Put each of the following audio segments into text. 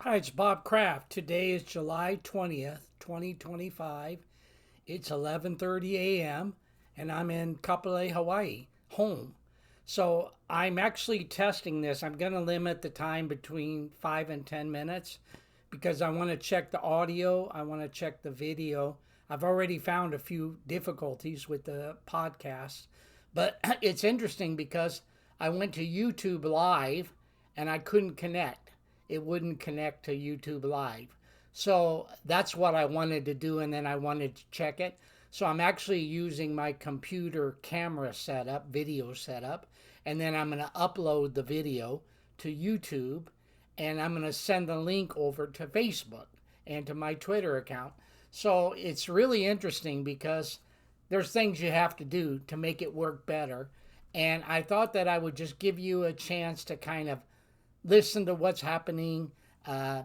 Hi, it's Bob Kraft. Today is July 20th, 2025. It's 11:30 a.m. and I'm in Kapolei, Hawaii, home. So I'm actually testing this. I'm going to limit the time between 5 and 10 minutes because I want to check the audio, I want to check the video. I've already found a few difficulties with the podcast, but it's interesting because I went to YouTube Live and I couldn't connect. It wouldn't connect to YouTube Live. So that's what I wanted to do, and then I wanted to check it. So I'm actually using my computer camera setup, video setup, and then I'm going to upload the video to YouTube, and I'm going to send the link over to Facebook and to my Twitter account. So it's really interesting because there's things you have to do to make it work better. And I thought that I would just give you a chance to kind of listen to what's happening, uh,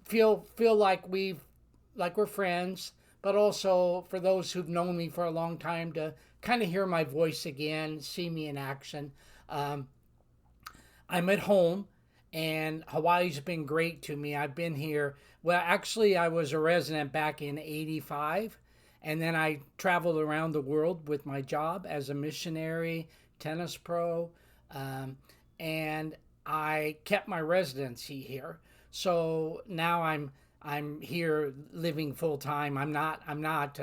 feel like we're friends, but also for those who've known me for a long time to kind of hear my voice again, see me in action. Um, I'm at home, and Hawaii's been great to me. I've been here. Well, actually, I was a resident back in '85, and then I traveled around the world with my job as a missionary, tennis pro, um, and I kept my residency here. So now I'm here living full time. I'm not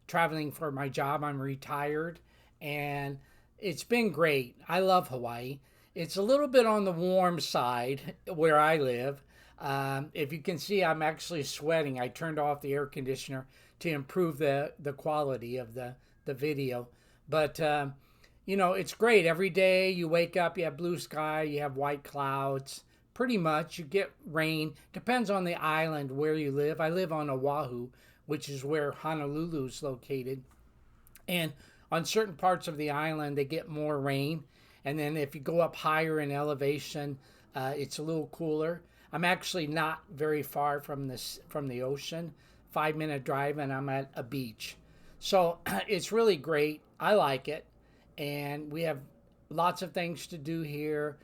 traveling for my job. I'm retired, and it's been great. I love Hawaii. It's a little bit on the warm side where I live. If you can see, I'm actually sweating. I turned off the air conditioner to improve the quality of the video. But it's great. Every day you wake up, you have blue sky, you have white clouds. Pretty much, you get rain. Depends on the island where you live. I live on Oahu, which is where Honolulu is located. And on certain parts of the island, they get more rain. And then if you go up higher in elevation, it's a little cooler. I'm actually not very far from the ocean. 5 minute drive, and I'm at a beach. So it's really great. I like it, and we have lots of things to do here,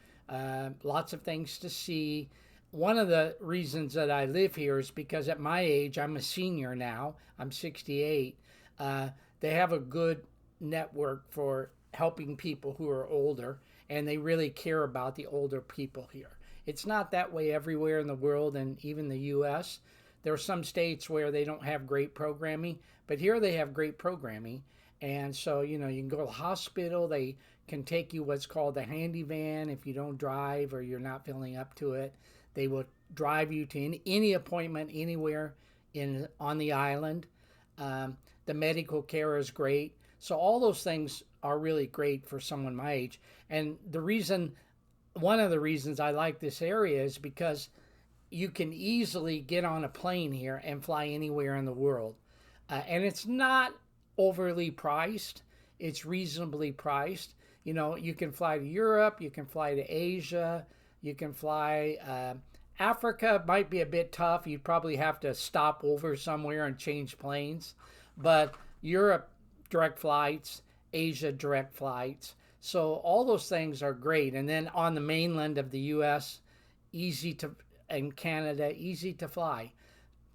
lots of things to see. One of the reasons that I live here is because at my age, I'm a senior now. I'm 68. Uh, they have a good network for helping people who are older, and they really care about the older people here. It's not that way everywhere in the world, and even the U.S. There are some states where they don't have great programming, but here they have great programming. And so, you can go to the hospital. They can take you what's called the handy van if you don't drive or you're not feeling up to it. They will drive you to any appointment anywhere on the island. The medical care is great. So all those things are really great for someone my age. And one of the reasons I like this area is because you can easily get on a plane here and fly anywhere in the world. And it's not overly priced, it's reasonably priced. You can fly to Europe, you can fly to Asia, you can fly. Africa might be a bit tough. You'd probably have to stop over somewhere and change planes. But Europe, direct flights, Asia, direct flights. So all those things are great. And then on the mainland of the U.S., easy to and Canada, easy to fly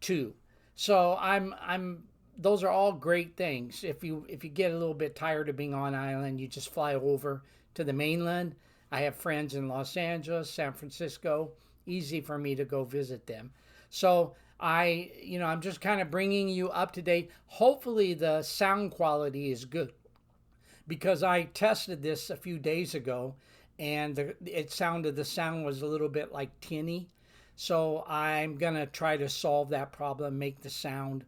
to. So I'm those are all great things. If you get a little bit tired of being on island, you just fly over to the mainland. I have friends in Los Angeles, San Francisco. Easy for me to go visit them. So I'm just kind of bringing you up to date. Hopefully the sound quality is good because I tested this a few days ago, and the sound was a little bit like tinny. So I'm gonna try to solve that problem, make the sound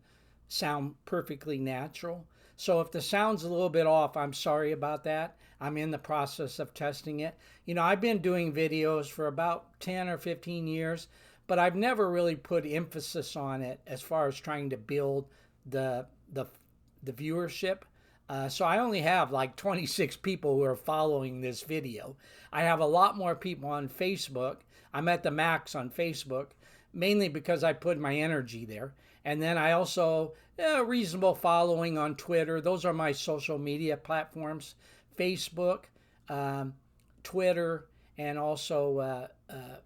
perfectly natural. So if the sound's a little bit off, I'm sorry about that. I'm in the process of testing it. I've been doing videos for about 10 or 15 years, but I've never really put emphasis on it as far as trying to build the the, the viewership. So I only have like 26 people who are following this video. I have a lot more people on Facebook. I'm at the max on Facebook, mainly because I put my energy there. And then I also reasonable following on Twitter. Those are my social media platforms: Facebook, Twitter, and also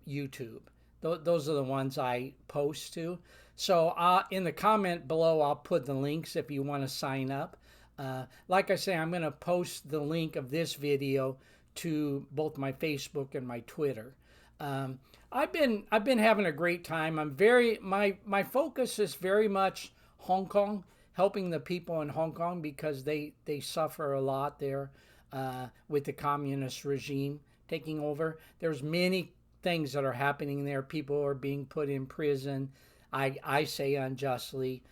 YouTube. Those are the ones I post to. So in the comment below, I'll put the links if you want to sign up. Like I say, I'm going to post the link of this video to both my Facebook and my Twitter. Um, I've been having a great time. My focus is very much Hong Kong, helping the people in Hong Kong because they suffer a lot there with the communist regime taking over. There's many things that are happening there. People are being put in prison. I say unjustly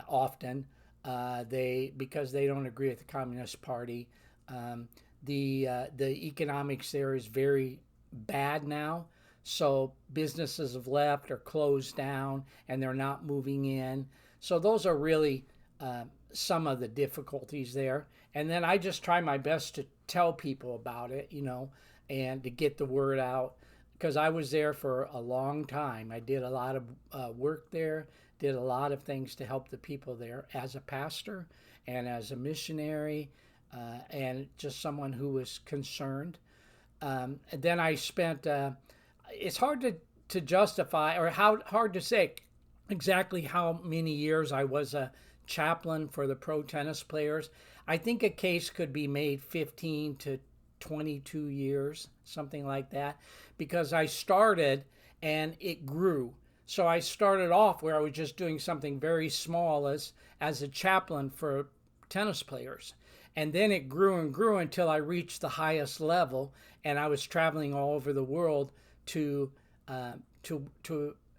often. They because they don't agree with the Communist Party. Um, the economics there is very bad now. So businesses have left or closed down, and they're not moving in. So those are really some of the difficulties there. And then I just try my best to tell people about it, and to get the word out because I was there for a long time. I did a lot of work there, did a lot of things to help the people there as a pastor and as a missionary and just someone who was concerned. And then I spent, it's hard to justify or hard to say exactly how many years I was a chaplain for the pro tennis players. I think a case could be made 15 to 22 years, something like that, because I started and it grew. So I started off where I was just doing something very small as a chaplain for tennis players. And then it grew and grew until I reached the highest level, and I was traveling all over the world to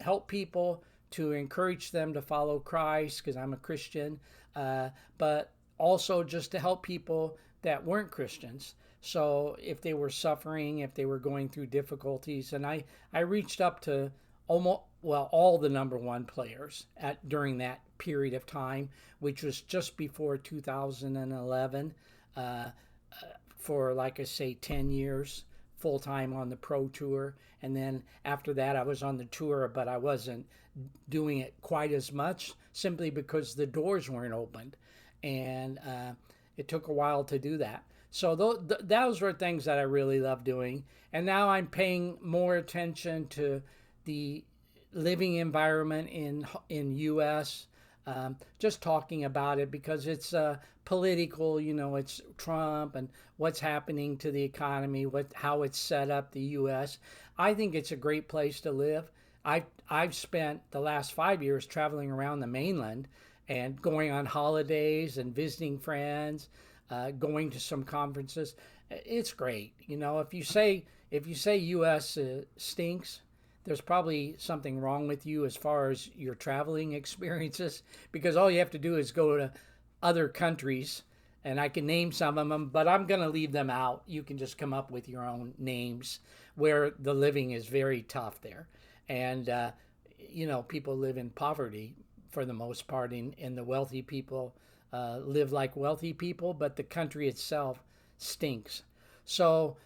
help people, to encourage them to follow Christ because I'm a Christian, but also just to help people that weren't Christians. So if they were suffering, if they were going through difficulties, and I reached up to all the number one players during that period of time, which was just before 2011, for like I say 10 years full time on the pro tour. And then after that I was on the tour, but I wasn't doing it quite as much simply because the doors weren't opened, and it took a while to do that. So those were things that I really love doing. And now I'm paying more attention to the living environment in U.S. Just talking about it because it's political. It's Trump and what's happening to the economy, how it's set up, the U.S. I think it's a great place to live. I've spent the last 5 years traveling around the mainland and going on holidays and visiting friends, going to some conferences. It's great. If you say U.S. Stinks, there's probably something wrong with you as far as your traveling experiences, because all you have to do is go to other countries, and I can name some of them, but I'm going to leave them out. You can just come up with your own names where the living is very tough there. And, people live in poverty for the most part, and the wealthy people live like wealthy people, but the country itself stinks. So,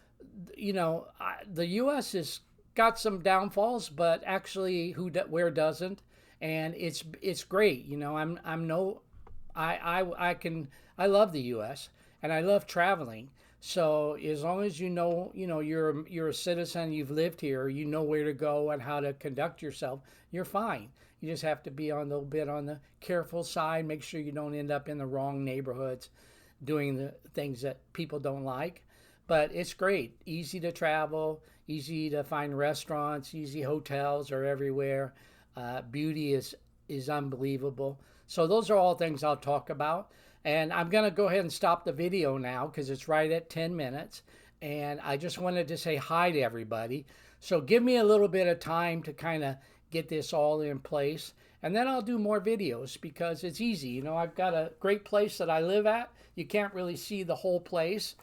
the U.S. has got some downfalls, but actually, where doesn't? And it's great. I love the U.S. and I love traveling. So as long as you're a citizen, you've lived here, you know where to go and how to conduct yourself, you're fine. You just have to be a little bit on the careful side. Make sure you don't end up in the wrong neighborhoods doing the things that people don't like. But it's great. Easy to travel, easy to find restaurants, easy hotels are everywhere. Beauty is unbelievable. So those are all things I'll talk about. And I'm going to go ahead and stop the video now because it's right at 10 minutes. And I just wanted to say hi to everybody. So give me a little bit of time to kind of get this all in place. And then I'll do more videos because it's easy. I've got a great place that I live at. You can't really see the whole place.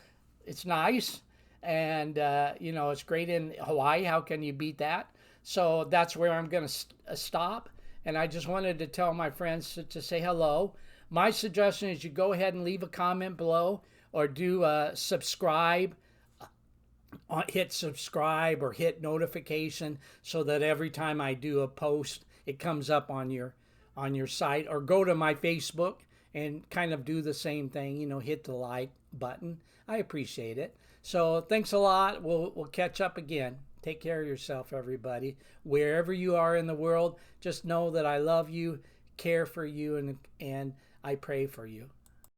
It's nice. And, it's great in Hawaii. How can you beat that? So that's where I'm going to stop. And I just wanted to tell my friends to say hello. My suggestion is you go ahead and leave a comment below or do subscribe. Hit subscribe or hit notification so that every time I do a post, it comes up on your site. Or go to my Facebook and kind of do the same thing. Hit the like button. I appreciate it. So thanks a lot. We'll catch up again. Take care of yourself, everybody. Wherever you are in the world, just know that I love you, care for you, and I pray for you.